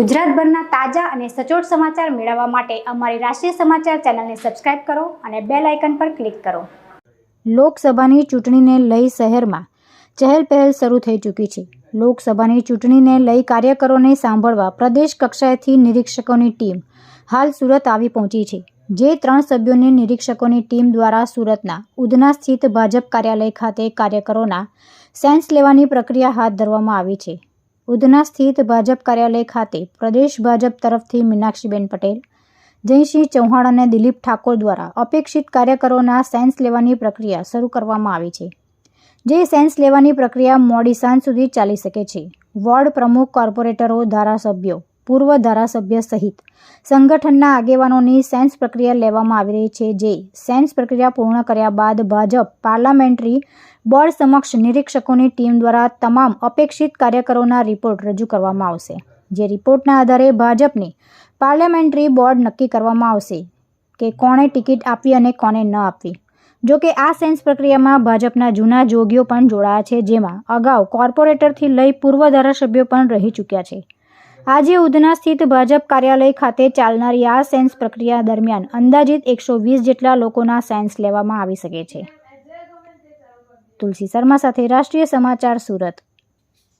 ગુજરાતભરના તાજા અને સચોટ સમાચાર મેળવવા માટે અમારી રાષ્ટ્રીય સમાચાર ચેનલને સબસ્ક્રાઇબ કરો અને બેલ આઇકન પર ક્લિક કરો। લોકસભાની ચૂંટણીને લઈ શહેરમાં ચહેલપહેલ શરૂ થઈ ચૂકી છે। લોકસભાની ચૂંટણીને લઈ કાર્યકરોને સાંભળવા પ્રદેશ કક્ષાએથી નિરીક્ષકોની ટીમ હાલ સુરત આવી પહોંચી છે। જે 3 સભ્યોની નિરીક્ષકોની ટીમ દ્વારા સુરતના ઉધના સ્થિત ભાજપ કાર્યાલય ખાતે કાર્યકરોના સેન્સ લેવાની પ્રક્રિયા હાથ ધરવામાં આવી છે। ઉધના સ્થિત ભાજપ કાર્યાલય ખાતે પ્રદેશ ભાજપ તરફથી મીનાક્ષીબેન પટેલ, જયસિંહ ચૌહાણ અને દિલીપ ઠાકોર દ્વારા અપેક્ષિત કાર્યકરોના સેન્સ લેવાની પ્રક્રિયા શરૂ કરવામાં આવી છે। જે સેન્સ લેવાની પ્રક્રિયા મોડી સાંજ સુધી ચાલી શકે છે। વોર્ડ પ્રમુખ, કોર્પોરેટરો, ધારાસભ્યો, પૂર્વ ધારાસભ્ય સહિત સંગઠનના આગેવાનોની સેન્સ પ્રક્રિયા લેવામાં આવી રહી છે। જે સેન્સ પ્રક્રિયા પૂર્ણ કર્યા બાદ ભાજપ પાર્લામેન્ટરી બોર્ડ સમક્ષ નિરીક્ષકોની ટીમ દ્વારા તમામ અપેક્ષિત કાર્યકરોના રિપોર્ટ રજૂ કરવામાં આવશે। જે રિપોર્ટના આધારે ભાજપની પાર્લામેન્ટરી બોર્ડ નક્કી કરવામાં આવશે કે કોણે ટિકિટ આપવી અને કોને ન આપવી। જો કે આ સેન્સ પ્રક્રિયામાં ભાજપના જૂના જોગીઓ પણ જોડાયા છે, જેમાં અગાઉ કોર્પોરેટરથી લઈ પૂર્વ ધારાસભ્યો પણ રહી ચૂક્યા છે। આજે ઉધના સ્થિત ભાજપ કાર્યાલય ખાતે ચાલનારી આ સેન્સ પ્રક્રિયા દરમિયાન અંદાજિત 120 જેટલા લોકોના સેન્સ લેવામાં આવી શકે છે। તુલસી શર્મા સાથે રાષ્ટ્રીય સમાચાર, સુરત।